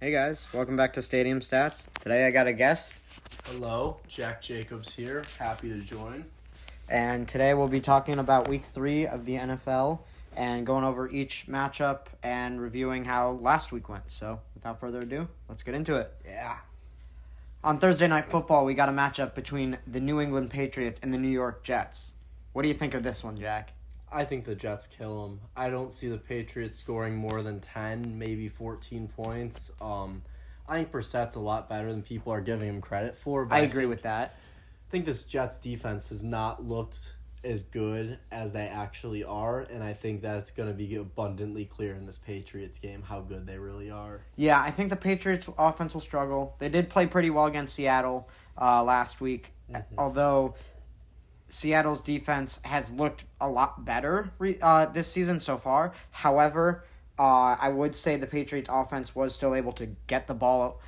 Hey guys, welcome back to Stadium Stats. Today I got a guest, Hello, Jack Jacobs here. Happy to join. and today we'll be talking about Week 3 of the NFL and going over each matchup and reviewing how last week went. So, without further ado, let's get into it. Yeah. On Thursday Night Football, we got a matchup between the New England Patriots and the New York Jets. What do you think of this one, Jack? I think the Jets kill them. I don't see the Patriots scoring more than 10, maybe 14 points. I think Brissett's a lot better than people are giving him credit for. But I agree with that. I think this Jets defense has not looked as good as they actually are, and I think that's going to be abundantly clear in this Patriots game how good they really are. Yeah, I think the Patriots offense will struggle. They did play pretty well against Seattle last week, although Seattle's defense has looked a lot better this season so far. However, I would say the Patriots offense was still able to get the ball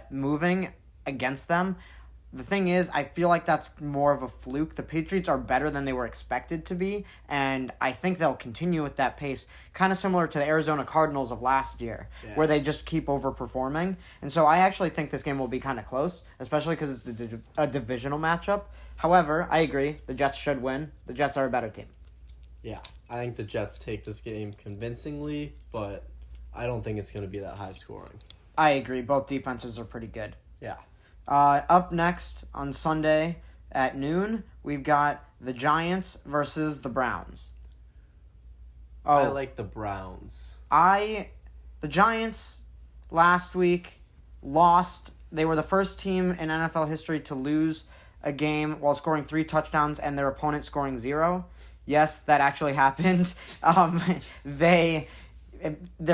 moving against them. The thing is, I feel like that's more of a fluke. The Patriots are better than they were expected to be, and I think they'll continue with that pace, kind of similar to the Arizona Cardinals of last year, where they just keep overperforming. And so I actually think this game will be kind of close, especially because it's a divisional matchup. However, I agree, the Jets should win. The Jets are a better team. Yeah, I think the Jets take this game convincingly, but I don't think it's going to be that high scoring. I agree, both defenses are pretty good. Yeah. Up next on Sunday at noon, we've got the Giants versus the Browns. I like the Browns. The Giants last week lost. They were the first team in NFL history to lose a game while scoring 3 touchdowns and their opponent scoring 0. Yes, that actually happened. Their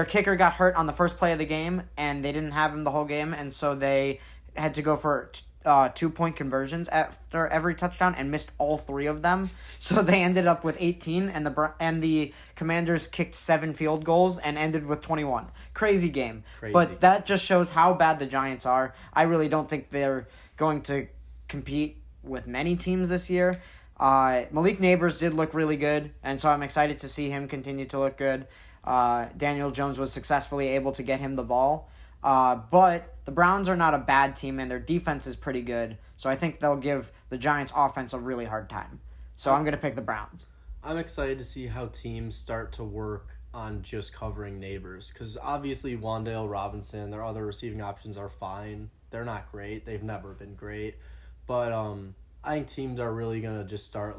kicker got hurt on the first play of the game, and they didn't have him the whole game, and so they had to go for 2-point conversions after every touchdown and missed all 3 of them. So they ended up with 18, and the Commanders kicked 7 field goals and ended with 21. Crazy game. But that just shows how bad the Giants are. I really don't think they're going to compete with many teams this year. Malik Neighbors did look really good, and so I'm excited to see him continue to look good. Daniel Jones was successfully able to get him the ball. But the Browns are not a bad team, and their defense is pretty good. So I think they'll give the Giants' offense a really hard time. So I'm going to pick the Browns. I'm excited to see how teams start to work on just covering Neighbors. Because obviously Wan'Dale Robinson, their other receiving options are fine. They're not great. They've never been great. But I think teams are really going to just start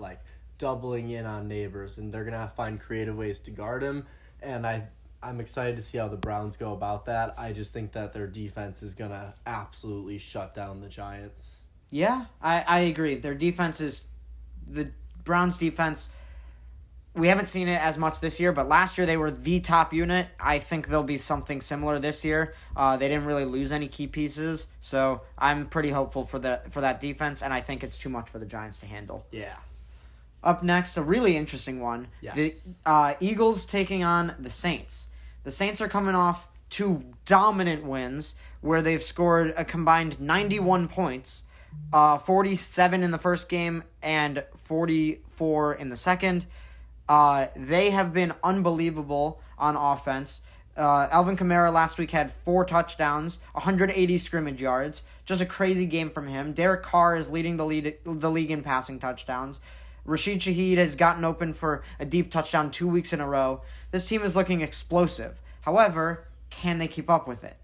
doubling in on Neighbors. And they're going to have to find creative ways to guard him. And I'm excited to see how the Browns go about that. I just think that their defense is going to absolutely shut down the Giants. Yeah, I agree. Their defense is... The Browns' defense, we haven't seen it as much this year, but last year they were the top unit. I think there'll be something similar this year. They didn't really lose any key pieces, so I'm pretty hopeful for that defense, and I think it's too much for the Giants to handle. Yeah. Up next, a really interesting one. Yes. The Eagles taking on the Saints. The Saints are coming off 2 dominant wins where they've scored a combined 91 points, 47 in the first game and 44 in the second. They have been unbelievable on offense. Alvin Kamara last week had 4 touchdowns, 180 scrimmage yards. Just a crazy game from him. Derek Carr is leading the league in passing touchdowns. Rashid Shaheed has gotten open for a deep touchdown 2 weeks in a row. This team is looking explosive. However, can they keep up with it?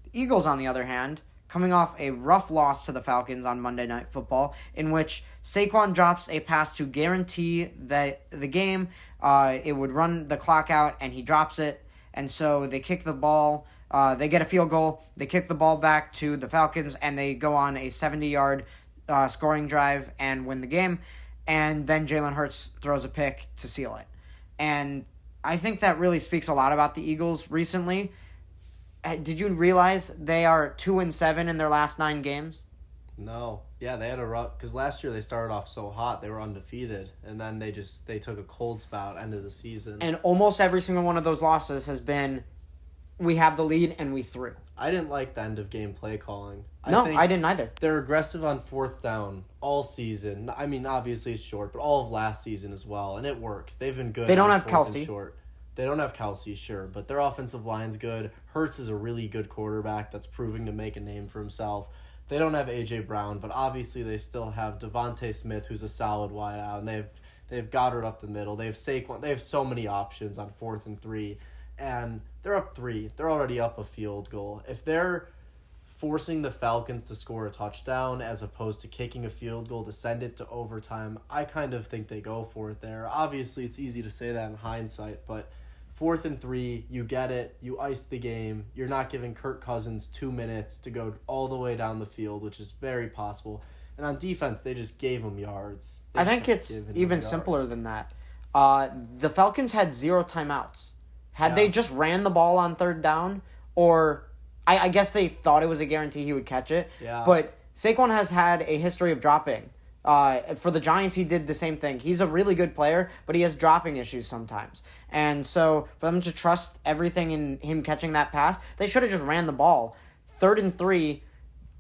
The Eagles, on the other hand, coming off a rough loss to the Falcons on Monday Night Football, in which Saquon drops a pass to guarantee the game. It would run the clock out, and he drops it. And so they kick the ball. They get a field goal. They kick the ball back to the Falcons, and they go on a 70-yard scoring drive and win the game. And then Jalen Hurts throws a pick to seal it. And I think that really speaks a lot about the Eagles recently. Did you realize they are 2-7 in their last 9 games? No. Yeah, they had a rough... Because last year they started off so hot, they were undefeated. And then they took a cold spout end of the season. And almost every single one of those losses has been, we have the lead and we threw. I didn't like the end of game play calling. I didn't either. They're aggressive on 4th down all season. I mean, obviously it's short, but all of last season as well. And it works. They've been good. They don't on have 4th and Kelce. Short. They don't have Kelsey, sure, but their offensive line's good. Hurts is a really good quarterback that's proving to make a name for himself. They don't have A.J. Brown, but obviously they still have Devontae Smith, who's a solid wideout, and they've Goddard up the middle. They have Saquon. They have so many options on 4th and 3, and they're up 3. They're already up a field goal. If they're forcing the Falcons to score a touchdown as opposed to kicking a field goal to send it to overtime, I kind of think they go for it there. Obviously, it's easy to say that in hindsight, but 4th and 3, you get it, you ice the game, you're not giving Kirk Cousins 2 minutes to go all the way down the field, which is very possible. And on defense, they just gave him yards. I think it's even simpler than that. The Falcons had 0 timeouts. Had they just ran the ball on 3rd down, or I guess they thought it was a guarantee he would catch it. Yeah. But Saquon has had a history of dropping. For the Giants, he did the same thing. He's a really good player, but he has dropping issues sometimes. And so for them to trust everything in him catching that pass, they should have just ran the ball. 3rd and 3,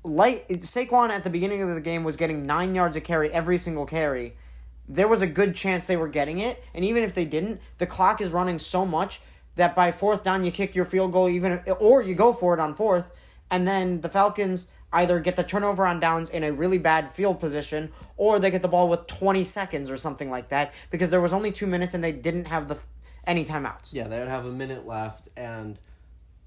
Saquon at the beginning of the game was getting 9 yards a carry every single carry. There was a good chance they were getting it, and even if they didn't, the clock is running so much that by 4th down you kick your field goal, or you go for it on 4th, and then the Falcons either get the turnover on downs in a really bad field position, or they get the ball with 20 seconds or something like that, because there was only 2 minutes and they didn't have any timeouts. Yeah, they would have a minute left, and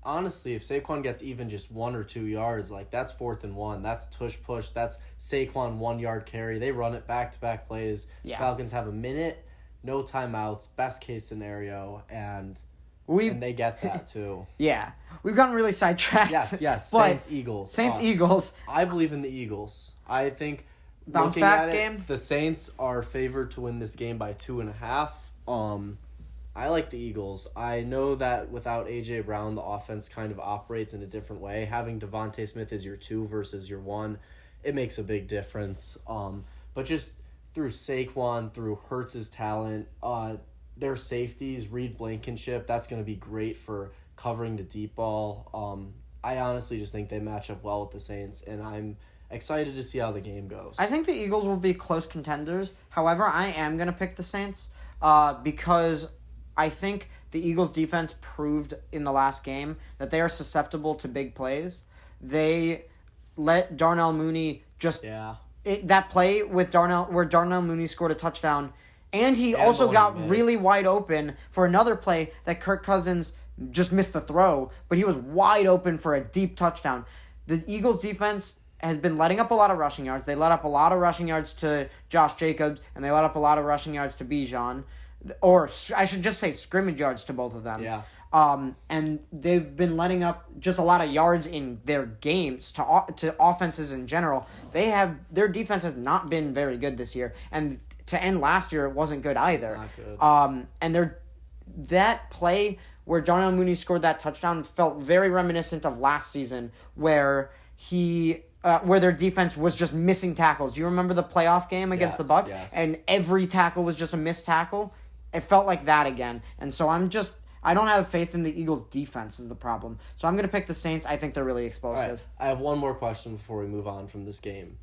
honestly, if Saquon gets even just 1 or 2 yards, like, that's 4th and 1. That's tush push. That's Saquon 1 yard carry. They run it back-to-back plays. Yeah. Falcons have a minute, no timeouts, best case scenario, and they get that too. Yeah. We've gotten really sidetracked. Yes. Saints-Eagles. Saints-Eagles. I believe in the Eagles. I think Bounce back game? The Saints are favored to win this game by 2.5. I like the Eagles. I know that without A.J. Brown, the offense kind of operates in a different way. Having Devontae Smith as your 2 versus your 1, it makes a big difference. But just through Saquon, through Hurts' talent, their safeties, Reed Blankenship, that's going to be great for covering the deep ball. I honestly just think they match up well with the Saints, and I'm excited to see how the game goes. I think the Eagles will be close contenders. However, I am going to pick the Saints because I think the Eagles' defense proved in the last game that they are susceptible to big plays. They let Darnell Mooney that play with where Darnell Mooney scored a touchdown, and he also got really wide open for another play that Kirk Cousins just missed the throw, but he was wide open for a deep touchdown. The Eagles' defense has been letting up a lot of rushing yards. They let up a lot of rushing yards to Josh Jacobs, and they let up a lot of rushing yards to Bijan. Or I should just say scrimmage yards to both of them. Yeah. And they've been letting up just a lot of yards in their games to offenses in general. Their defense has not been very good this year, and to end last year, it wasn't good either. It's not good. And that play where Darnell Mooney scored that touchdown felt very reminiscent of last season, where where their defense was just missing tackles. Do you remember the playoff game against the Bucs? Yes. And every tackle was just a missed tackle? It felt like that again. And so I don't have faith in the Eagles' defense is the problem. So I'm going to pick the Saints. I think they're really explosive. Right. I have one more question before we move on from this game.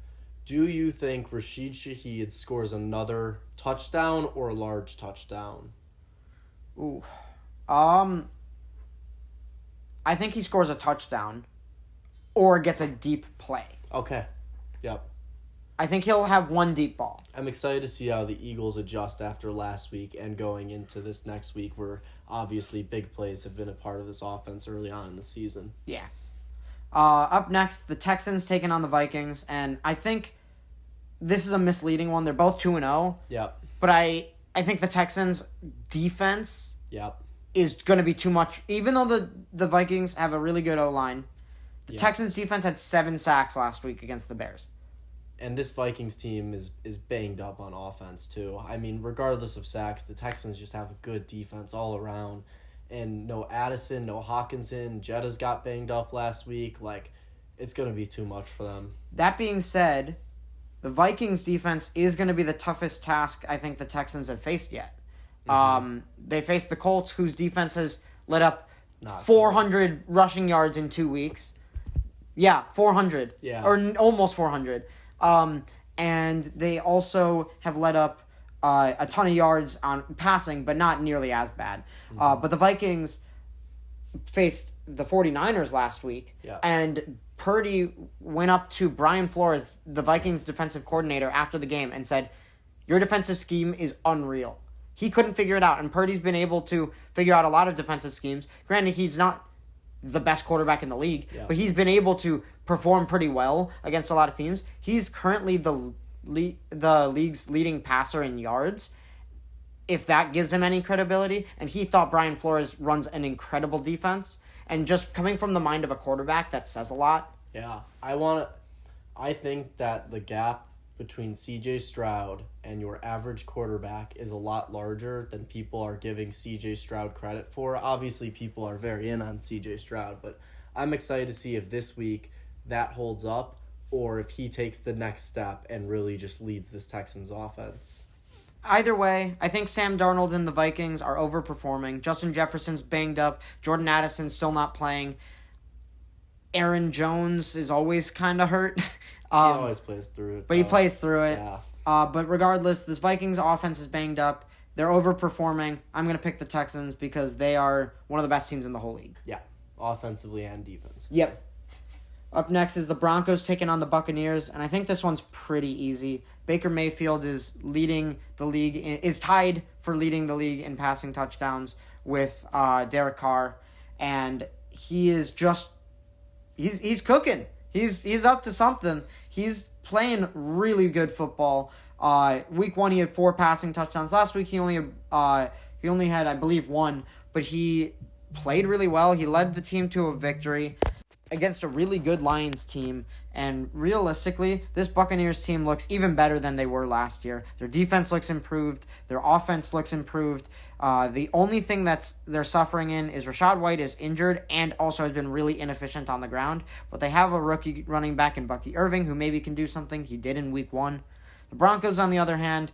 Do you think Rashid Shaheed scores another touchdown or a large touchdown? Ooh. I think he scores a touchdown or gets a deep play. Okay. Yep. I think he'll have one deep ball. I'm excited to see how the Eagles adjust after last week and going into this next week where obviously big plays have been a part of this offense early on in the season. Yeah. Up next, the Texans taking on the Vikings, and I think this is a misleading one. They're both 2-0. Yep. But I think the Texans' defense Yep. is going to be too much. Even though the Vikings have a really good O-line, the Texans' defense had 7 sacks last week against the Bears. And this Vikings team is banged up on offense, too. I mean, regardless of sacks, the Texans just have a good defense all around. And no Addison, no Hawkinson. Jetta's got banged up last week. Like, it's going to be too much for them. That being said, the Vikings' defense is going to be the toughest task I think the Texans have faced yet. Mm-hmm. They faced the Colts, whose defense has let up 400 rushing yards in 2 weeks. Yeah, 400. Yeah. Or almost 400. And they also have let up a ton of yards on passing, but not nearly as bad. But the Vikings faced the 49ers last week, and Purdy went up to Brian Flores, the Vikings defensive coordinator, after the game and said, "Your defensive scheme is unreal." He couldn't figure it out, and Purdy's been able to figure out a lot of defensive schemes. Granted, he's not the best quarterback in the league, but he's been able to perform pretty well against a lot of teams. He's currently the league's leading passer in yards, if that gives him any credibility. And he thought Brian Flores runs an incredible defense. And just coming from the mind of a quarterback, that says a lot. Yeah, I think that the gap between CJ Stroud and your average quarterback is a lot larger than people are giving CJ Stroud credit for. Obviously, people are very in on CJ Stroud, but I'm excited to see if this week that holds up or if he takes the next step and really just leads this Texans offense. Either way, I think Sam Darnold and the Vikings are overperforming. Justin Jefferson's banged up. Jordan Addison's still not playing. Aaron Jones is always kind of hurt. He always plays through it. But he plays through it. Yeah. But regardless, this Vikings offense is banged up. They're overperforming. I'm going to pick the Texans because they are one of the best teams in the whole league. Yeah, offensively and defensively. Yep. Up next is the Broncos taking on the Buccaneers, and I think this one's pretty easy. Baker Mayfield is leading the league, is tied for leading the league in passing touchdowns with Derek Carr, and he is just he's cooking. He's up to something. He's playing really good football. Week 1 he had 4 passing touchdowns. Last week he only had I believe 1, but he played really well. He led the team to a victory against a really good Lions team, and realistically, this Buccaneers team looks even better than they were last year. Their defense looks improved. Their offense looks improved. The only thing they're suffering in is Rachaad White is injured and also has been really inefficient on the ground, but they have a rookie running back in Bucky Irving who maybe can do something. He did in week 1. The Broncos, on the other hand,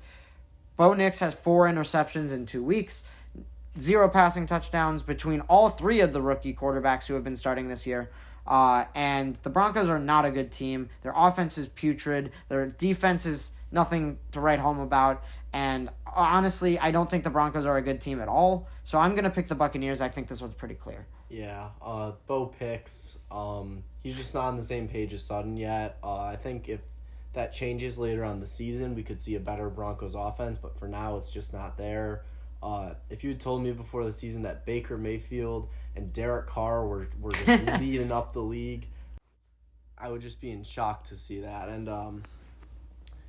Bo Nix has 4 interceptions in 2 weeks, 0 passing touchdowns between all 3 of the rookie quarterbacks who have been starting this year. And the Broncos are not a good team. Their offense is putrid. Their defense is nothing to write home about. And honestly, I don't think the Broncos are a good team at all. So I'm going to pick the Buccaneers. I think this one's pretty clear. Yeah, Bo picks. He's just not on the same page as Sutton yet. I think if that changes later on the season, we could see a better Broncos offense. But for now, it's just not there. If you had told me before the season that Baker Mayfield and Derek Carr were just leading up the league, I would just be in shock to see that. And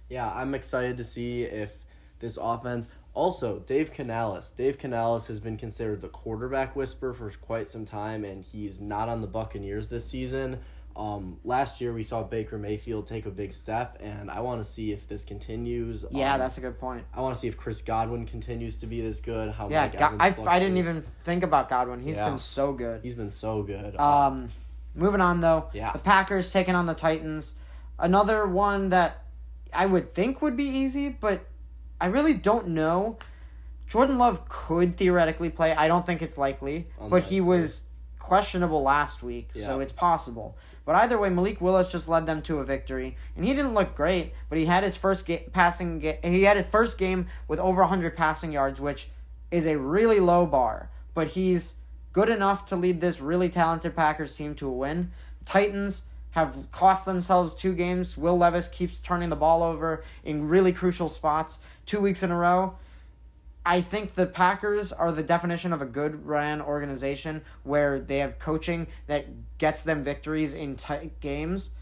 yeah, I'm excited to see if this offense. Also, Dave Canales. Dave Canales has been considered the quarterback whisperer for quite some time, and he's not on the Buccaneers this season. Last year we saw Baker Mayfield take a big step, and I want to see if this continues. Yeah, that's a good point. I want to see if Chris Godwin continues to be this good. How yeah, Mike Evans I didn't even think about Godwin. He's been so good. He's been so good. Moving on though. Yeah. The Packers taking on the Titans. Another one that I would think would be easy, but I really don't know. Jordan Love could theoretically play. I don't think it's likely, but he was questionable last week, so it's possible. But either way, Malik Willis just led them to a victory, and he didn't look great, but he had his first game with over 100 passing yards, which is a really low bar, but he's good enough to lead this really talented Packers team to a win. Titans have cost themselves 2 games. Will Levis keeps turning the ball over in really crucial spots 2 weeks in a row. I think the Packers are the definition of a good ran organization where they have coaching that gets them victories in tight games.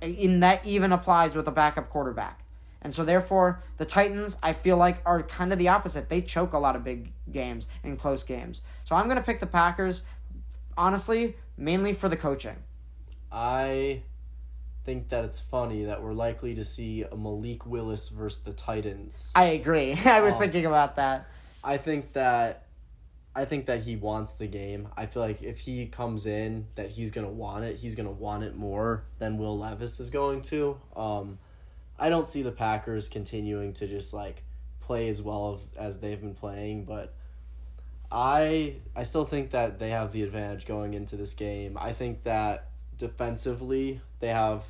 And that even applies with a backup quarterback. And so therefore, the Titans, I feel like, are kind of the opposite. They choke a lot of big games and close games. So I'm going to pick the Packers, honestly, mainly for the coaching. I think that it's funny that we're likely to see a Malik Willis versus the Titans. I agree. I was thinking about that. I think that he wants the game. I feel like if he comes in, that he's gonna want it. He's gonna want it more than Will Levis is going to. I don't see the Packers continuing to just play as well as they've been playing, but I still think that they have the advantage going into this game. I think that defensively they have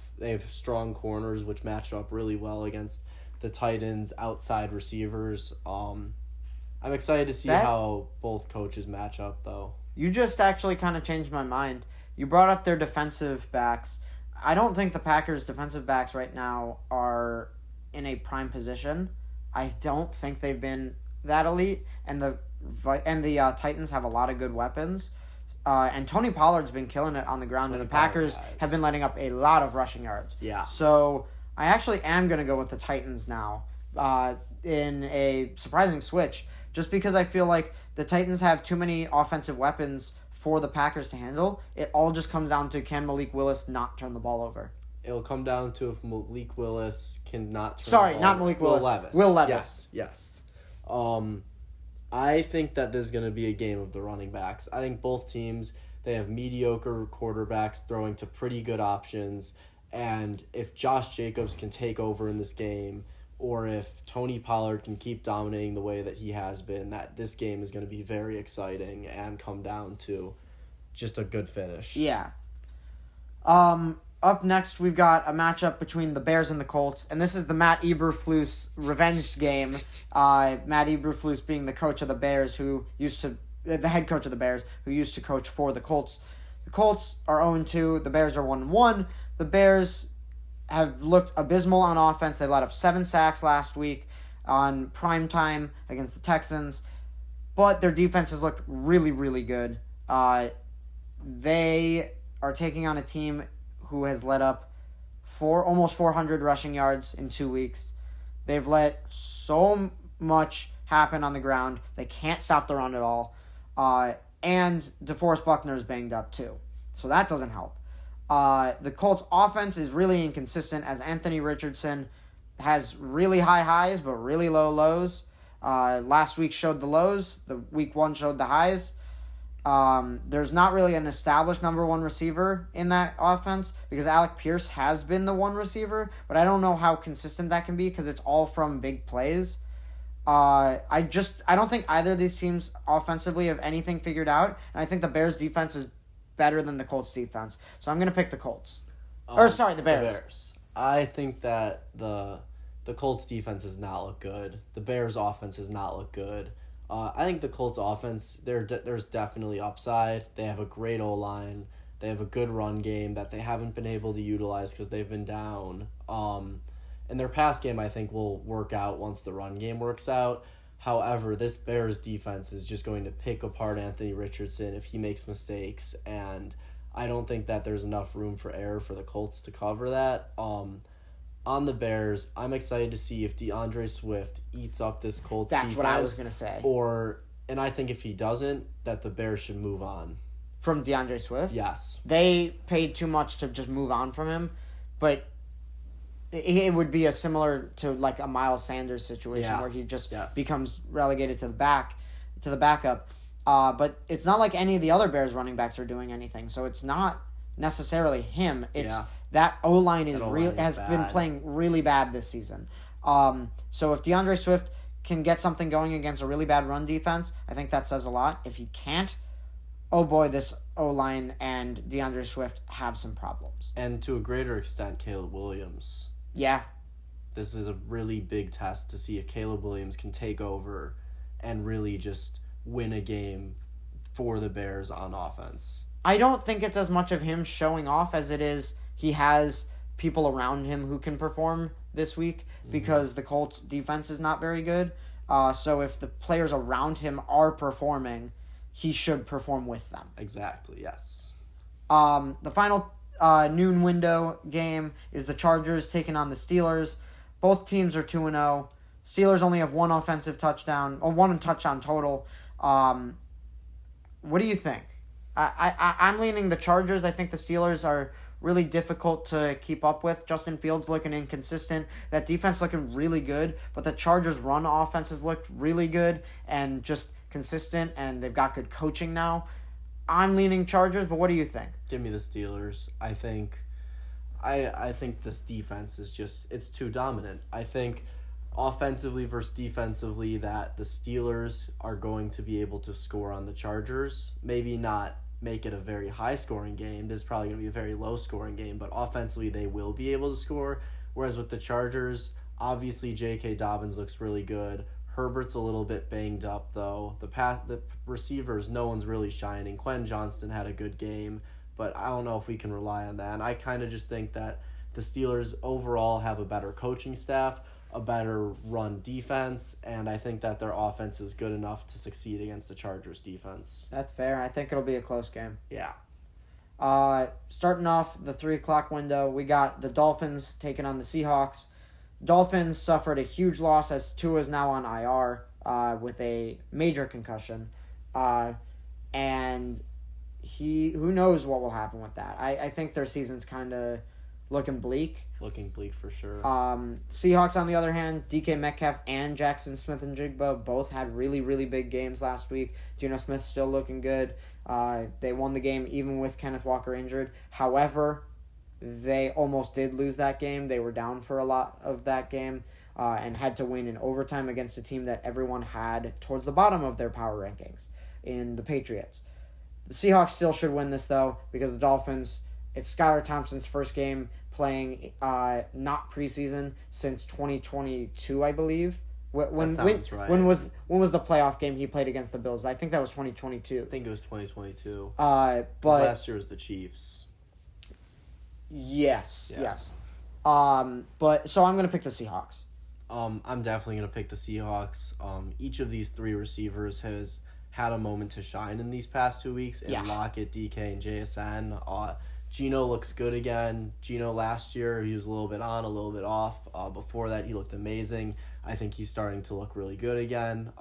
strong corners which match up really well against the Titans' outside receivers. I'm excited to see That- how both coaches match up, though. You just actually kind of changed my mind. You brought up their defensive backs. I don't think the Packers' defensive backs right now are in a prime position. I don't think they've been that elite, and the Titans have a lot of good weapons. And Tony Pollard's been killing it on the ground, and the Packers have been letting up a lot of rushing yards. Yeah. So I actually am going to go with the Titans now in a surprising switch, just because I feel like the Titans have too many offensive weapons for the Packers to handle. It all just comes down to, can Malik Willis not turn the ball over? It'll come down to if Malik Willis cannot turn Sorry, the ball not over. Malik Willis. Will Levis. Will Levis. Yes. I think that this is going to be a game of the running backs. I think both teams, they have mediocre quarterbacks throwing to pretty good options. And if Josh Jacobs can take over in this game, or if Tony Pollard can keep dominating the way that he has been, that this game is going to be very exciting and come down to just a good finish. Yeah. Up next, we've got a matchup between the Bears and the Colts, and this is the Matt Eberflus revenge game. Matt Eberflus being the coach of the Bears, the head coach of the Bears, who used to coach for the Colts. The Colts are 0-2. The Bears are 1-1. The Bears have looked abysmal on offense. They let up 7 sacks last week on primetime against the Texans, but their defense has looked really, really good. They are taking on a team who has let up almost 400 rushing yards in 2 weeks. They've let so much happen on the ground. They can't stop the run at all. And DeForest Buckner is banged up too. So that doesn't help. The Colts offense is really inconsistent, as Anthony Richardson has really high highs but really low lows. Last week showed the lows. The week 1 showed the highs. There's not really an established number 1 receiver in that offense, because Alec Pierce has been the 1 receiver, but I don't know how consistent that can be because it's all from big plays. I don't think either of these teams offensively have anything figured out, and I think the Bears defense is better than the Colts defense. So I'm going to pick the Colts. The Bears. The Bears. I think that the Colts defense does not look good. The Bears offense does not look good. I think the Colts offense, there's definitely upside. They have a great O-line. They have a good run game that they haven't been able to utilize because they've been down. And their pass game, I think, will work out once the run game works out. However, this Bears defense is just going to pick apart Anthony Richardson if he makes mistakes, and I don't think that there's enough room for error for the Colts to cover that. On the Bears, I'm excited to see if DeAndre Swift eats up this Colts defense. That's what I was going to say. And I think if he doesn't, that the Bears should move on. From DeAndre Swift? Yes. They paid too much to just move on from him, but it would be similar to like a Miles Sanders situation where he just becomes relegated to the backup. But it's not like any of the other Bears running backs are doing anything, so it's not necessarily him. It's that O-line has been playing really bad this season. So if DeAndre Swift can get something going against a really bad run defense, I think that says a lot. If he can't, oh boy, this O-line and DeAndre Swift have some problems. And to a greater extent, Caleb Williams. Yeah. This is a really big test to see if Caleb Williams can take over and really just win a game for the Bears on offense. I don't think it's as much of him showing off as it is he has people around him who can perform this week because the Colts defense is not very good. So if the players around him are performing, he should perform with them. Exactly, yes. The final noon window game is the Chargers taking on the Steelers. Both teams are 2-0. Steelers only have one touchdown total. What do you think? I'm leaning the Chargers. I think the Steelers are really difficult to keep up with. Justin Fields looking inconsistent. That defense looking really good, but the Chargers' run offenses looked really good and just consistent, and they've got good coaching now. I'm leaning Chargers, but what do you think? Give me the Steelers. I think this defense is it's too dominant. I think offensively versus defensively that the Steelers are going to be able to score on the Chargers. Maybe not make it a very high-scoring game. This is probably going to be a very low-scoring game, but offensively they will be able to score. Whereas with the Chargers, Obviously, J.K. Dobbins looks really good. Herbert's a little bit banged up, though. The receivers, no one's really shining. Quentin Johnston had a good game, but I don't know if we can rely on that. And I kind of just think that the Steelers overall have a better coaching staff, a better run defense, and I think that their offense is good enough to succeed against the Chargers defense. That's fair. I think it'll be a close game. Yeah. Starting off the 3 o'clock window, we got the Dolphins taking on the Seahawks. Dolphins suffered a huge loss as Tua is now on IR with a major concussion. And who knows what will happen with that. I think their season's kind of looking bleak. Looking bleak for sure. Seahawks, on the other hand, DK Metcalf and Jackson Smith-Njigba both had really, really big games last week. Geno Smith still looking good. They won the game even with Kenneth Walker injured. However, they almost did lose that game. They were down for a lot of that game and had to win in overtime against a team that everyone had towards the bottom of their power rankings in the Patriots. The Seahawks still should win this, though, because the Dolphins, it's Skylar Thompson's first game playing not preseason since 2022, I believe. That sounds right. When was the playoff game he played against the Bills? I think that was 2022. I think it was 2022. But last year was the Chiefs. Yes, Yeah. yes. But so I'm gonna pick the Seahawks. I'm definitely gonna pick the Seahawks. Each of these three receivers has had a moment to shine in these past 2 weeks. And Yeah. Lockett, DK, and JSN. Geno looks good again. Geno last year, he was a little bit on, a little bit off. Before that, he looked amazing. I think he's starting to look really good again.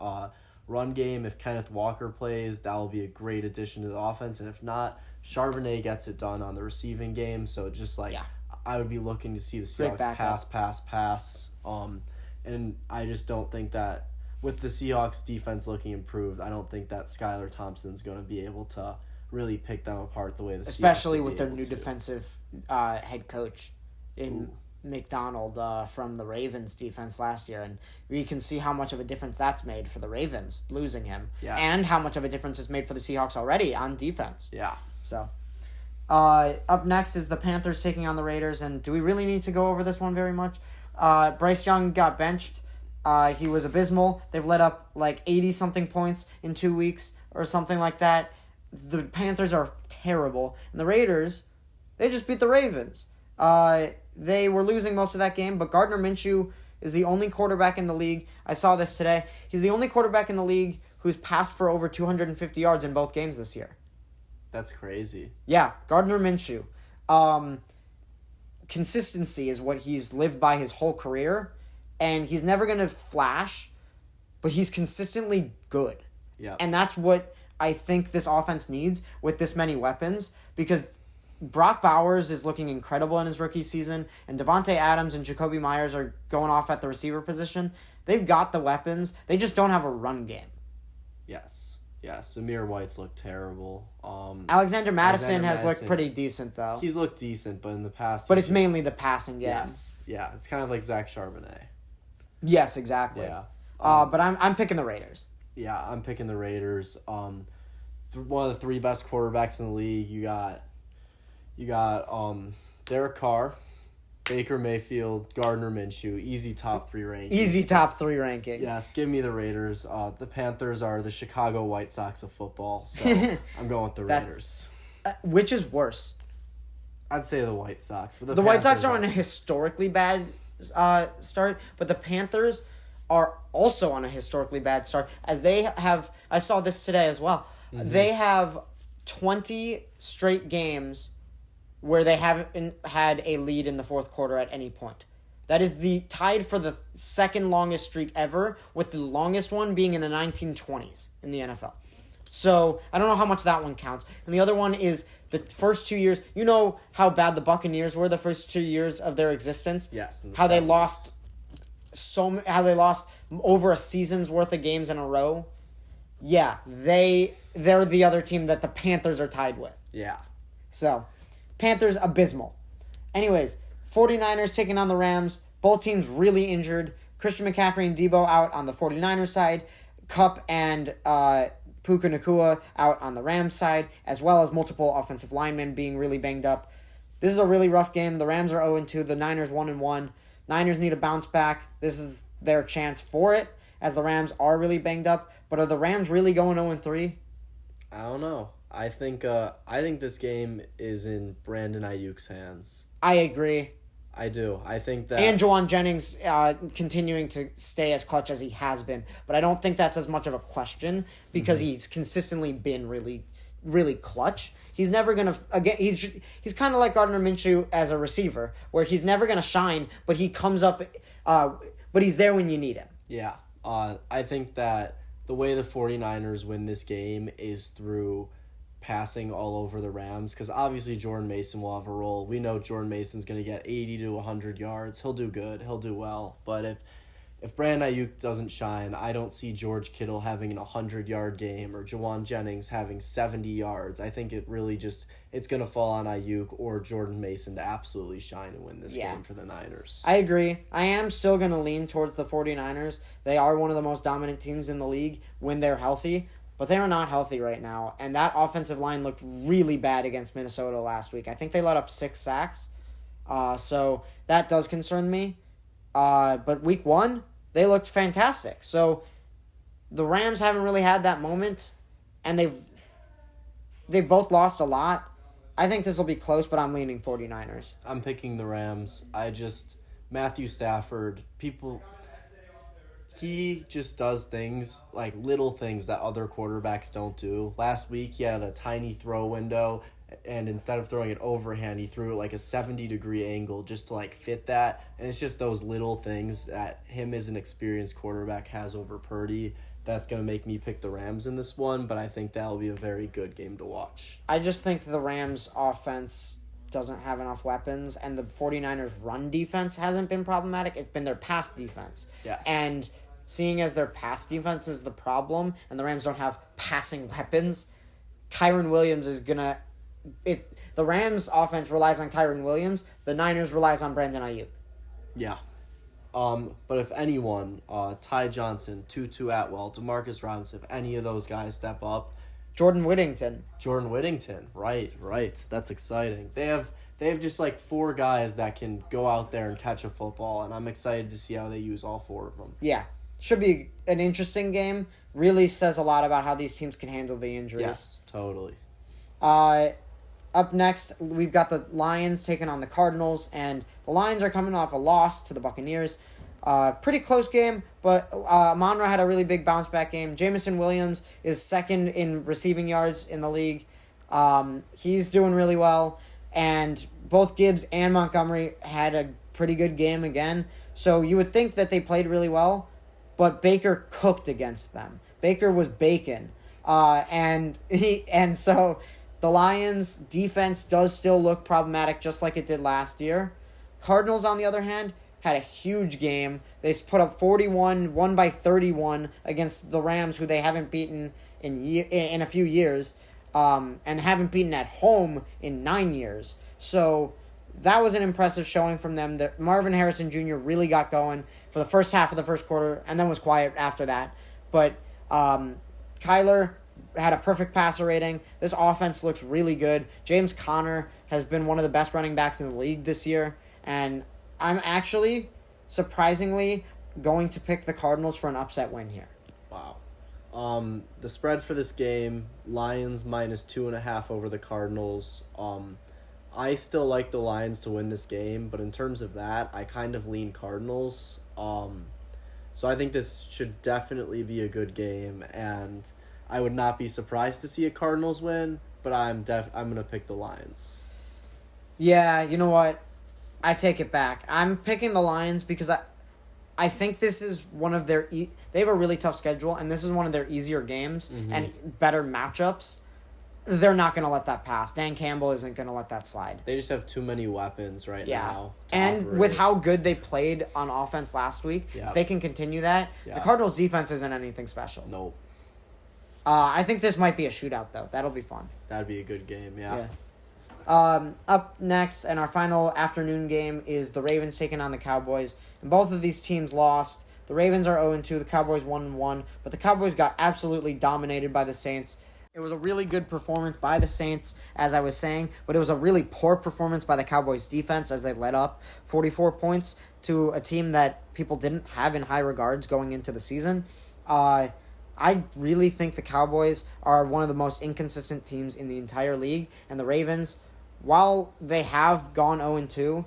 Run game, if Kenneth Walker plays, that will be a great addition to the offense. And if not, Charbonnet gets it done on the receiving game. So just like, Yeah. I would be looking to see the Great Seahawks backup. pass. And I just don't think that with the Seahawks defense looking improved, I don't think that Skylar Thompson's going to be able to really pick them apart the way the Seahawks Especially would with be their able new to. defensive head coach in McDonald from the Ravens defense last year. And you can see how much of a difference that's made for the Ravens, losing him. Yes. And how much of a difference it's made for the Seahawks already on defense. Yeah. So, up next is the Panthers taking on the Raiders. And do we really need to go over this one very much? Bryce Young got benched. He was abysmal. They've let up like 80-something points in 2 weeks or something like that. The Panthers are terrible. And the Raiders, they just beat the Ravens. They were losing most of that game, but Gardner Minshew is the only quarterback in the league. I saw this today. He's the only quarterback in the league who's passed for over 250 yards in both games this year. That's crazy. Yeah, Gardner Minshew. Consistency is what he's lived by his whole career, and he's never going to flash, but he's consistently good. Yeah. And that's what I think this offense needs with this many weapons, because Brock Bowers is looking incredible in his rookie season, and Devontae Adams and Jacoby Myers are going off at the receiver position. They've got the weapons. They just don't have a run game. Yes. Zamir White's looked terrible. Alexander Madison has Madison, looked pretty decent, though. He's looked decent, but in the past... But he's it's mainly the passing game. Yes. Yeah, it's kind of like Zach Charbonnet. Yes, exactly. Yeah. But I'm picking the Raiders. Yeah, I'm picking the Raiders. One of the three best quarterbacks in the league. You got Derek Carr, Baker Mayfield, Gardner Minshew. Easy top 3 ranking. Easy top 3 ranking. Yes, give me the Raiders. The Panthers are the Chicago White Sox of football, so I'm going with the Raiders. Which is worse? I'd say the White Sox. But The White Sox are on a historically bad start, but the Panthers are also on a historically bad start, as they have, I saw this today as well, they have 20 straight games where they haven't had a lead in the fourth quarter at any point. That is tied for the second longest streak ever, with the longest one being in the 1920s in the NFL. So, I don't know how much that one counts. And the other one is the first 2 years. You know how bad the Buccaneers were the first 2 years of their existence? Yes. How they lost over a season's worth of games in a row? Yeah, they're the other team that the Panthers are tied with. Yeah. So, Panthers abysmal. Anyways, 49ers taking on the Rams. Both teams really injured. Christian McCaffrey and Debo out on the 49ers side. Kupp and Puka Nacua out on the Rams side, as well as multiple offensive linemen being really banged up. This is a really rough game. The Rams are 0-2. The Niners 1-1. Niners need to bounce back. This is their chance for it, as the Rams are really banged up. But are the Rams really going 0-3? I don't know. I think this game is in Brandon Ayuk's hands. I agree. I do. I think that... And Juwan Jennings continuing to stay as clutch as he has been. But I don't think that's as much of a question because he's consistently been really, really clutch. He's never going to... Again, he's kind of like Gardner Minshew as a receiver, where he's never going to shine, but he comes up... but he's there when you need him. Yeah. I think that the way the 49ers win this game is through passing all over the Rams, because obviously Jordan Mason will have a role. We know Jordan Mason's going to get 80 to 100 yards. He'll do good. He'll do well. But if Brandon Ayuk doesn't shine, I don't see George Kittle having a 100-yard game or Juwan Jennings having 70 yards. I think it really it's going to fall on Ayuk or Jordan Mason to absolutely shine and win this game for the Niners. I agree. I am still going to lean towards the 49ers. They are one of the most dominant teams in the league when they're healthy. But they are not healthy right now, and that offensive line looked really bad against Minnesota last week. I think they let up 6 sacks, so that does concern me. But week 1, they looked fantastic. So the Rams haven't really had that moment, and they've both lost a lot. I think this will be close, but I'm leaning 49ers. I'm picking the Rams. Matthew Stafford, he just does things, like little things that other quarterbacks don't do. Last week, he had a tiny throw window, and instead of throwing it overhand, he threw it like a 70-degree angle just to like fit that. And it's just those little things that him as an experienced quarterback has over Purdy that's going to make me pick the Rams in this one, but I think that'll be a very good game to watch. I just think the Rams' offense doesn't have enough weapons, and the 49ers' run defense hasn't been problematic. It's been their pass defense. Yes. And seeing as their pass defense is the problem, and the Rams don't have passing weapons, Kyren Williams is going to... If the Rams' offense relies on Kyren Williams, the Niners relies on Brandon Ayuk. Yeah. But if anyone, Ty Johnson, Tutu Atwell, Demarcus Robinson, if any of those guys step up... Jordan Whittington, right. That's exciting. They have just like 4 guys that can go out there and catch a football, and I'm excited to see how they use all 4 of them. Yeah. Should be an interesting game. Really says a lot about how these teams can handle the injuries. Yes, totally. Up next, we've got the Lions taking on the Cardinals, and the Lions are coming off a loss to the Buccaneers. Pretty close game, but Monra had a really big bounce-back game. Jameson Williams is second in receiving yards in the league. He's doing really well, and both Gibbs and Montgomery had a pretty good game again. So you would think that they played really well, but Baker cooked against them. Baker was bacon. And so the Lions' defense does still look problematic, just like it did last year. Cardinals, on the other hand, had a huge game. They put up 41, won by 31 against the Rams, who they haven't beaten in a few years, and haven't beaten at home in 9 years. So that was an impressive showing from them. Marvin Harrison Jr. really got going for the first half of the first quarter, and then was quiet after that. But Kyler had a perfect passer rating. This offense looks really good. James Conner has been one of the best running backs in the league this year, and I'm actually, surprisingly, going to pick the Cardinals for an upset win here. Wow. The spread for this game, Lions minus 2.5 over the Cardinals. I still like the Lions to win this game, but in terms of that, I kind of lean Cardinals. So I think this should definitely be a good game, and I would not be surprised to see a Cardinals win, but I'm going to pick the Lions. Yeah, you know what? I take it back. I'm picking the Lions because I think this is one of their... they have a really tough schedule, and this is one of their easier games and better matchups. They're not going to let that pass. Dan Campbell isn't going to let that slide. They just have too many weapons now. And operate. With how good they played on offense last week, if they can continue that. The Cardinals' defense isn't anything special. Nope. I think this might be a shootout, though. That'll be fun. That'd be a good game, yeah. Up next, and our final afternoon game is the Ravens taking on the Cowboys. And both of these teams lost. The Ravens are 0-2, the Cowboys 1-1, but the Cowboys got absolutely dominated by the Saints. It was a really good performance by the Saints, as I was saying, but it was a really poor performance by the Cowboys defense as they led up 44 points to a team that people didn't have in high regards going into the season. I really think the Cowboys are one of the most inconsistent teams in the entire league, and the Ravens, while they have gone 0-2,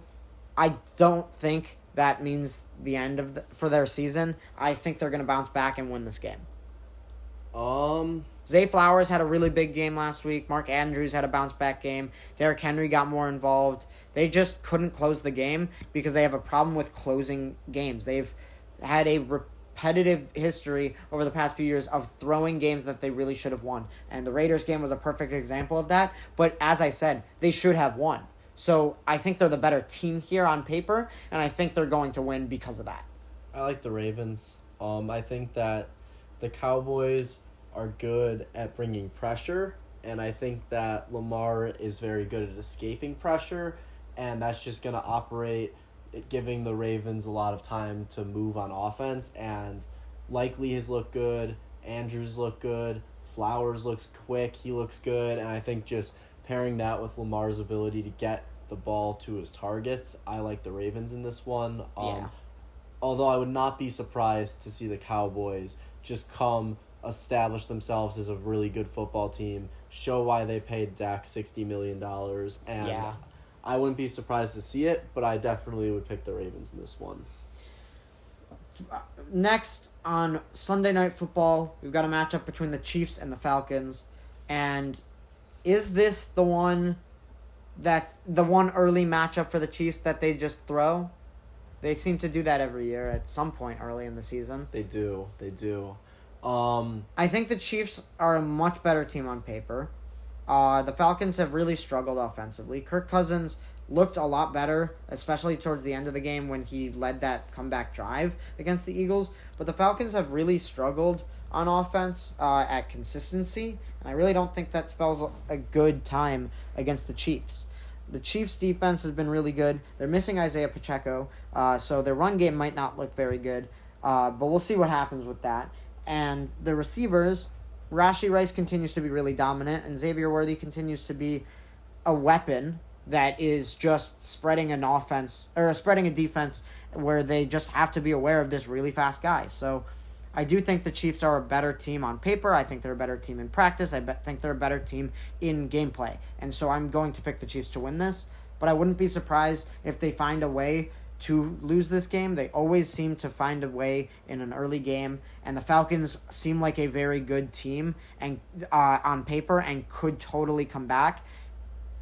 I don't think that means the end for their season. I think they're going to bounce back and win this game. Zay Flowers had a really big game last week. Mark Andrews had a bounce-back game. Derrick Henry got more involved. They just couldn't close the game because they have a problem with closing games. They've had a repetitive history over the past few years of throwing games that they really should have won. And the Raiders game was a perfect example of that. But as I said, they should have won. So I think they're the better team here on paper, and I think they're going to win because of that. I like the Ravens. I think that the Cowboys are good at bringing pressure, and I think that Lamar is very good at escaping pressure, and that's just going to operate, giving the Ravens a lot of time to move on offense, and Likely has looked good, Andrews looked good, Flowers looks quick, he looks good, and I think just pairing that with Lamar's ability to get the ball to his targets, I like the Ravens in this one. Although I would not be surprised to see the Cowboys just establish themselves as a really good football team, show why they paid Dak $60 million, and I wouldn't be surprised to see it, but I definitely would pick the Ravens in this one. Next, on Sunday Night Football, we've got a matchup between the Chiefs and the Falcons, and is this the one early matchup for the Chiefs that they just throw? They seem to do that every year at some point early in the season. They do. I think the Chiefs are a much better team on paper. The Falcons have really struggled offensively. Kirk Cousins looked a lot better, especially towards the end of the game when he led that comeback drive against the Eagles. But the Falcons have really struggled on offense at consistency, and I really don't think that spells a good time against the Chiefs. The Chiefs' defense has been really good. They're missing Isaiah Pacheco, so their run game might not look very good, but we'll see what happens with that. And the receivers, Rashee Rice continues to be really dominant, and Xavier Worthy continues to be a weapon that is just spreading a defense where they just have to be aware of this really fast guy. So I do think the Chiefs are a better team on paper. I think they're a better team in practice. I think they're a better team in gameplay. And so I'm going to pick the Chiefs to win this. But I wouldn't be surprised if they find a way to lose this game. They always seem to find a way in an early game. And the Falcons seem like a very good team and on paper and could totally come back.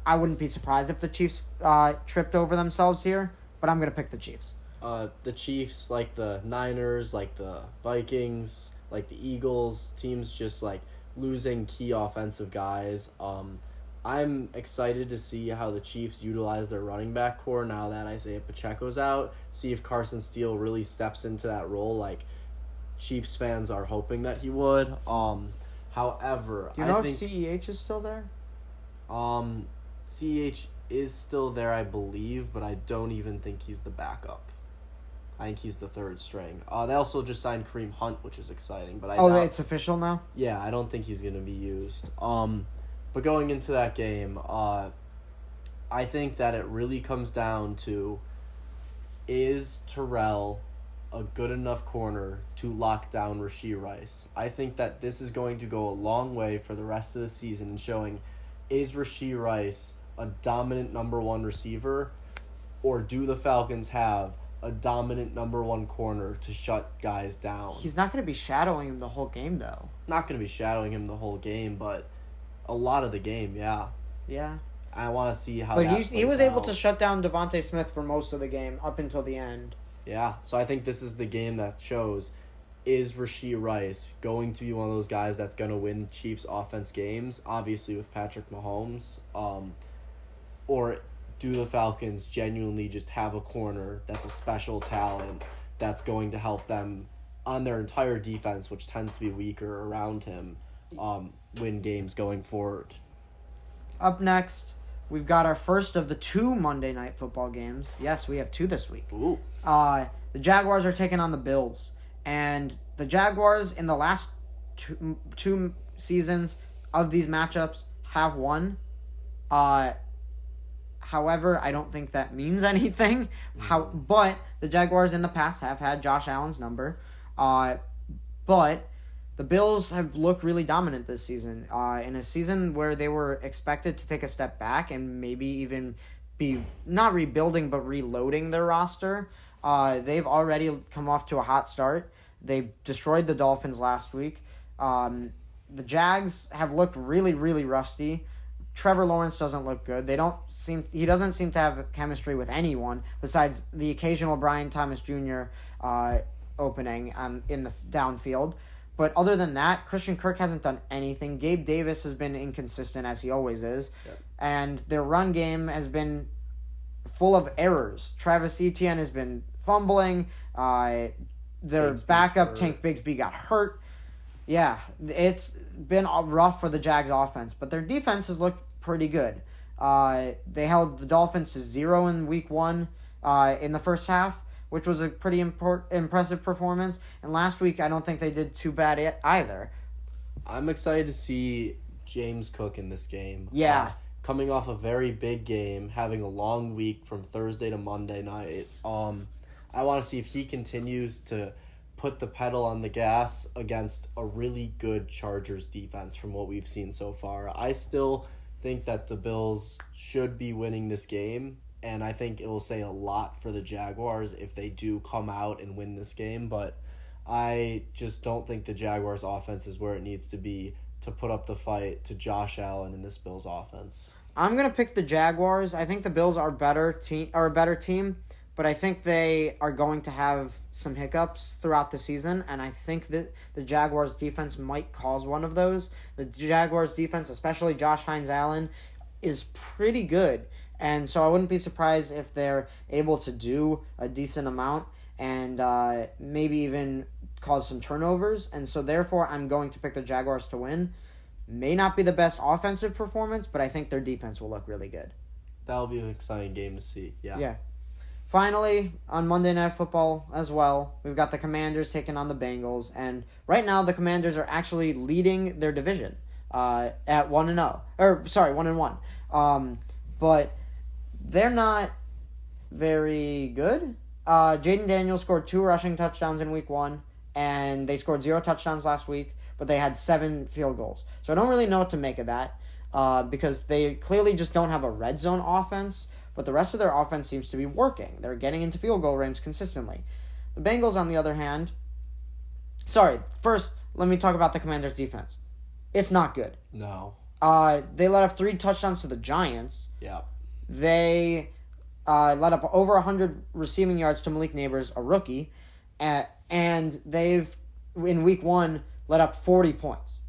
I wouldn't be surprised if the Chiefs tripped over themselves here. But I'm going to pick the Chiefs. The Chiefs, like the Niners, like the Vikings, like the Eagles, teams just like losing key offensive guys. I'm excited to see how the Chiefs utilize their running back core now that Isaiah Pacheco's out. See if Carson Steele really steps into that role like Chiefs fans are hoping that he would. However, do you know if CEH is still there? CEH is still there, I believe, but I don't even think he's the backup. I think he's the third string. They also just signed Kareem Hunt, which is exciting. But it's official now? Yeah, I don't think he's going to be used. But going into that game, I think that it really comes down to, is Terrell a good enough corner to lock down Rashee Rice? I think that this is going to go a long way for the rest of the season in showing, is Rashee Rice a dominant number one receiver, or do the Falcons have a dominant number one corner to shut guys down? He's not going to be shadowing him the whole game, though. Not going to be shadowing him the whole game, but a lot of the game, yeah. Yeah. I want to see how but that he was able to shut down Devontae Smith for most of the game, up until the end. Yeah, so I think this is the game that shows, is Rashee Rice going to be one of those guys that's going to win Chiefs offense games, obviously with Patrick Mahomes, or do the Falcons genuinely just have a corner that's a special talent that's going to help them on their entire defense, which tends to be weaker around him, win games going forward? Up next, we've got our first of the 2 Monday Night Football games. Yes, we have 2 this week. Ooh. The Jaguars are taking on the Bills. And the Jaguars, in the last two seasons of these matchups, have won. However, I don't think that means anything. But the Jaguars in the past have had Josh Allen's number. But the Bills have looked really dominant this season. In a season where they were expected to take a step back and maybe even be not rebuilding but reloading their roster, they've already come off to a hot start. They destroyed the Dolphins last week. The Jags have looked really, really rusty. Trevor Lawrence doesn't look good. He doesn't seem to have chemistry with anyone besides the occasional Brian Thomas Jr. Opening in the downfield. But other than that, Christian Kirk hasn't done anything. Gabe Davis has been inconsistent, as he always is. Yep. And their run game has been full of errors. Travis Etienne has been fumbling. Their backup, Tank Bigsby, got hurt. Yeah, it's been rough for the Jags offense, but their defense has looked pretty good. They held the Dolphins to 0 in week 1 in the first half, which was a pretty impressive performance. And last week, I don't think they did too bad either. I'm excited to see James Cook in this game. Yeah. Coming off a very big game, having a long week from Thursday to Monday night. I want to see if he continues to put the pedal on the gas against a really good Chargers defense from what we've seen so far. I still think that the Bills should be winning this game, and I think it will say a lot for the Jaguars if they do come out and win this game, but I just don't think the Jaguars' offense is where it needs to be to put up the fight to Josh Allen in this Bills offense. I'm going to pick the Jaguars. I think the Bills are a better team, but I think they are going to have some hiccups throughout the season, and I think that the Jaguars' defense might cause one of those. The Jaguars' defense, especially Josh Hines-Allen, is pretty good, and so I wouldn't be surprised if they're able to do a decent amount and maybe even cause some turnovers, and so therefore I'm going to pick the Jaguars to win. May not be the best offensive performance, but I think their defense will look really good. That'll be an exciting game to see, Yeah. Finally, on Monday Night Football as well, we've got the Commanders taking on the Bengals, and right now the Commanders are actually leading their division at 1-0. 1-1. But they're not very good. Jaden Daniels scored 2 rushing touchdowns in week 1, and they scored 0 touchdowns last week, but they had 7 field goals. So I don't really know what to make of that because they clearly just don't have a red zone offense, but the rest of their offense seems to be working. They're getting into field goal range consistently. The Bengals, on the other hand... First, let me talk about the Commanders' defense. It's not good. No. They let up 3 touchdowns to the Giants. Yeah. They let up over 100 receiving yards to Malik Neighbors, a rookie, and they've, in week 1, let up 40 points.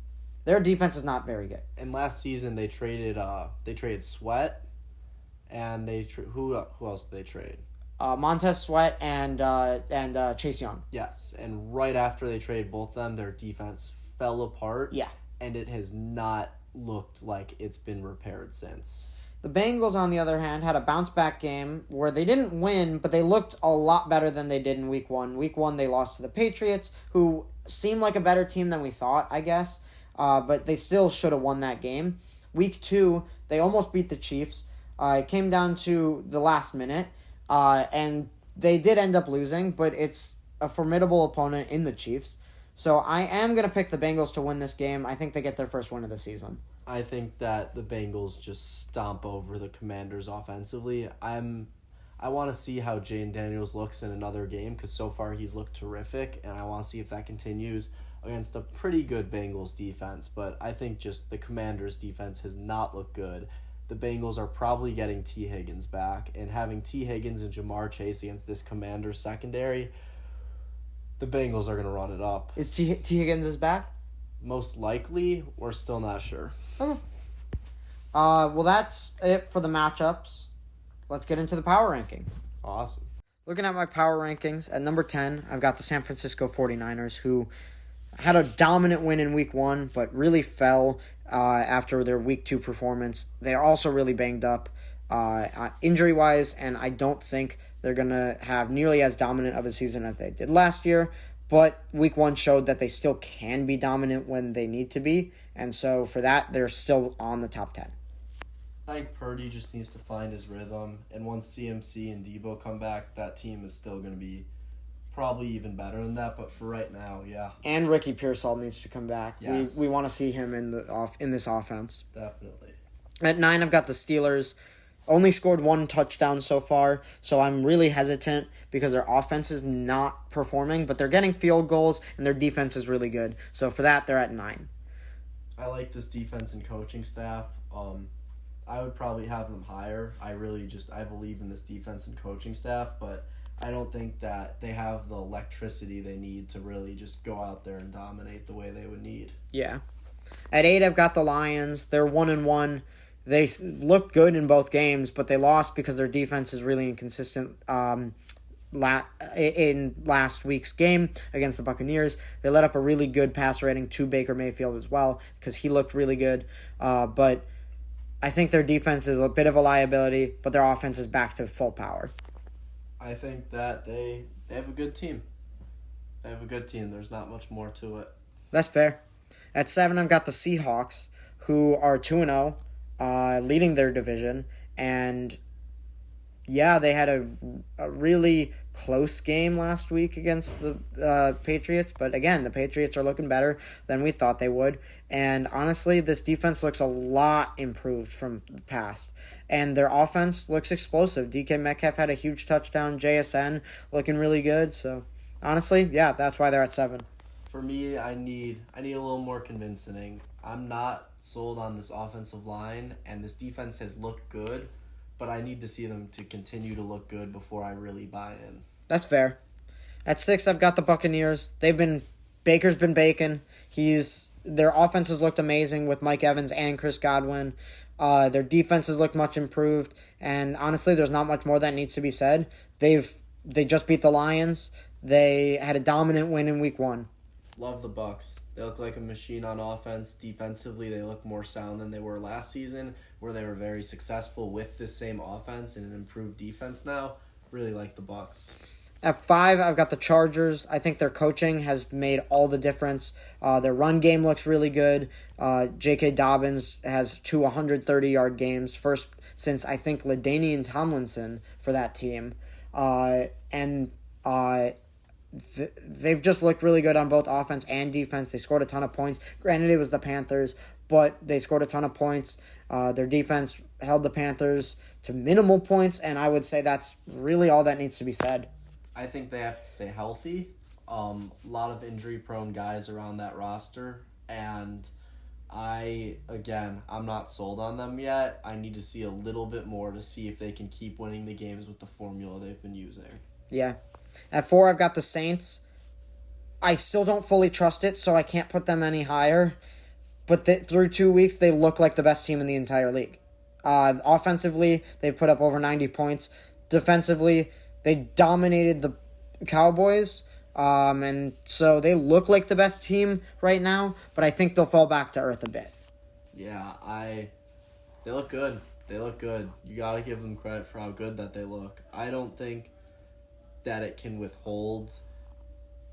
Their defense is not very good. And last season they traded Sweat, and who else did they trade? Montez Sweat and Chase Young. Yes, and right after they traded both of them, their defense fell apart. Yeah. And it has not looked like it's been repaired since. The Bengals, on the other hand, had a bounce-back game where they didn't win, but they looked a lot better than they did in week 1. Week 1, they lost to the Patriots, who seemed like a better team than we thought, I guess. But they still should have won that game. Week 2, they almost beat the Chiefs. It came down to the last minute, and they did end up losing, but it's a formidable opponent in the Chiefs. So I am going to pick the Bengals to win this game. I think they get their first win of the season. I think that the Bengals just stomp over the Commanders offensively. I want to see how Jane Daniels looks in another game because so far he's looked terrific, and I want to see if that continues against a pretty good Bengals defense. But I think just the Commanders defense has not looked good. The Bengals are probably getting T. Higgins back, and having T. Higgins and Jamar Chase against this Commanders secondary, the Bengals are going to run it up. Is T. Higgins is back? Most likely, we're still not sure. Okay. Well, that's it for the matchups. Let's get into the power rankings. Awesome. Looking at my power rankings, at number 10, I've got the San Francisco 49ers, who had a dominant win in week 1, but really fell after their week 2 performance. They are also really banged up injury-wise, and I don't think they're going to have nearly as dominant of a season as they did last year. But week 1 showed that they still can be dominant when they need to be. And so for that, they're still on the top 10. I think Purdy just needs to find his rhythm, and once CMC and Debo come back, that team is still going to be probably even better than that. But for right now, yeah, And Ricky Pearsall needs to come back. Yes. We want to see him in this offense. definitely. At 9, I've got the Steelers. Only scored 1 touchdown so far, so I'm really hesitant because their offense is not performing, but they're getting field goals, and their defense is really good. So for that, they're at 9. I like this defense and coaching staff. I would probably have them higher. I believe in this defense and coaching staff, but I don't think that they have the electricity they need to really just go out there and dominate the way they would need. Yeah. At 8, I've got the Lions. They're 1-1. They looked good in both games, but they lost because their defense is really inconsistent. In last week's game against the Buccaneers, they let up a really good pass rating to Baker Mayfield as well because he looked really good. But I think their defense is a bit of a liability, but their offense is back to full power. I think that they have a good team. They have a good team. There's not much more to it. That's fair. At 7, I've got the Seahawks, who are 2-0, leading their division. And, yeah, they had a really close game last week against the Patriots. But, again, the Patriots are looking better than we thought they would. And, honestly, this defense looks a lot improved from the past. And their offense looks explosive. DK Metcalf had a huge touchdown. JSN looking really good. So, honestly, yeah, that's why they're at 7. For me, I need a little more convincing. I'm not sold on this offensive line, and this defense has looked good, but I need to see them to continue to look good before I really buy in. That's fair. At 6, I've got the Buccaneers. Baker's been baking. Their offense has looked amazing with Mike Evans and Chris Godwin. Their defense has looked much improved, and honestly, there's not much more that needs to be said. They just beat the Lions. They had a dominant win in Week 1. Love the Bucks. They look like a machine on offense. Defensively, they look more sound than they were last season, where they were very successful with this same offense and an improved defense now. Really like the Bucks. At 5, I've got the Chargers. I think their coaching has made all the difference. Their run game looks really good. J.K. Dobbins has 2 130-yard games, first since, I think, LaDainian Tomlinson for that team. They've just looked really good on both offense and defense. They scored a ton of points. Granted, it was the Panthers, but they scored a ton of points. Their defense held the Panthers to minimal points, and I would say that's really all that needs to be said. I think they have to stay healthy. A lot of injury-prone guys around that roster, and I'm not sold on them yet. I need to see a little bit more to see if they can keep winning the games with the formula they've been using. Yeah. At 4, I've got the Saints. I still don't fully trust it, so I can't put them any higher. But through 2 weeks, they look like the best team in the entire league. Offensively, they've put up over 90 points. Defensively, they dominated the Cowboys. And so they look like the best team right now, but I think they'll fall back to earth a bit. Yeah, they look good. They look good. You got to give them credit for how good that they look. I don't think that it can withhold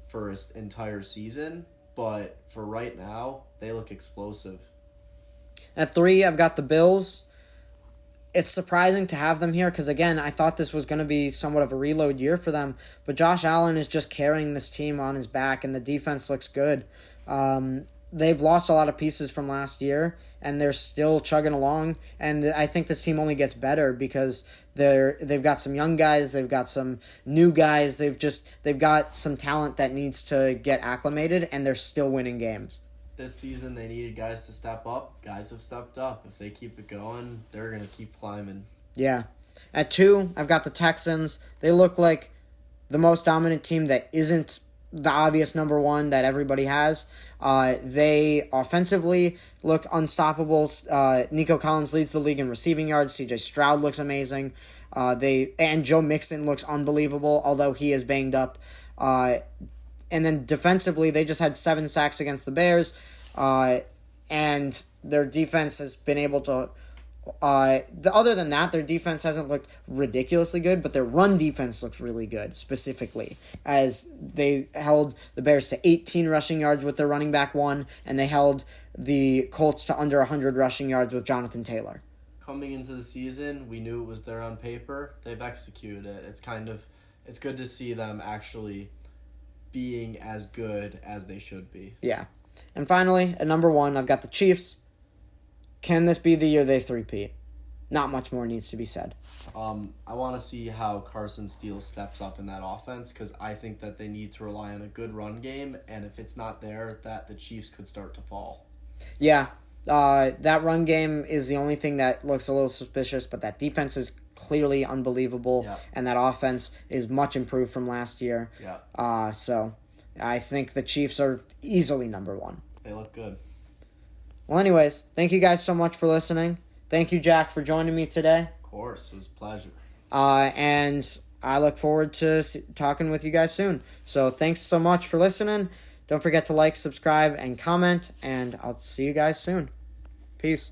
for an entire season, but for right now, they look explosive. At 3, I've got the Bills. It's surprising to have them here because, again, I thought this was going to be somewhat of a reload year for them, but Josh Allen is just carrying this team on his back, and the defense looks good. They've lost a lot of pieces from last year, and they're still chugging along. And I think this team only gets better because they've got some young guys, they've got some new guys, they've got some talent that needs to get acclimated, and they're still winning games. This season, they needed guys to step up. Guys have stepped up. If they keep it going, they're going to keep climbing. Yeah. At 2, I've got the Texans. They look like the most dominant team that isn't the obvious number one that everybody has. They offensively look unstoppable. Nico Collins leads the league in receiving yards. CJ Stroud looks amazing. And Joe Mixon looks unbelievable, although he is banged up. And then defensively, they just had 7 sacks against the Bears. And their defense has been able to... other than that, their defense hasn't looked ridiculously good, but their run defense looks really good, specifically, as they held the Bears to 18 rushing yards with their running back one, and they held the Colts to under 100 rushing yards with Jonathan Taylor. coming into the season. We knew it was there on paper. They've executed it. It's good to see them actually being as good as they should be. Yeah. And finally, at number 1, I've got the Chiefs. Can this be the year they three-peat? Not much more needs to be said. I want to see how Carson Steele steps up in that offense because I think that they need to rely on a good run game, and if it's not there, that the Chiefs could start to fall. Yeah, that run game is the only thing that looks a little suspicious, but that defense is clearly unbelievable, and that offense is much improved from last year. Yeah. So I think the Chiefs are easily number 1. They look good. Well, anyways, thank you guys so much for listening. Thank you, Jack, for joining me today. Of course, it was a pleasure. And I look forward to talking with you guys soon. So thanks so much for listening. Don't forget to like, subscribe, and comment, and I'll see you guys soon. Peace.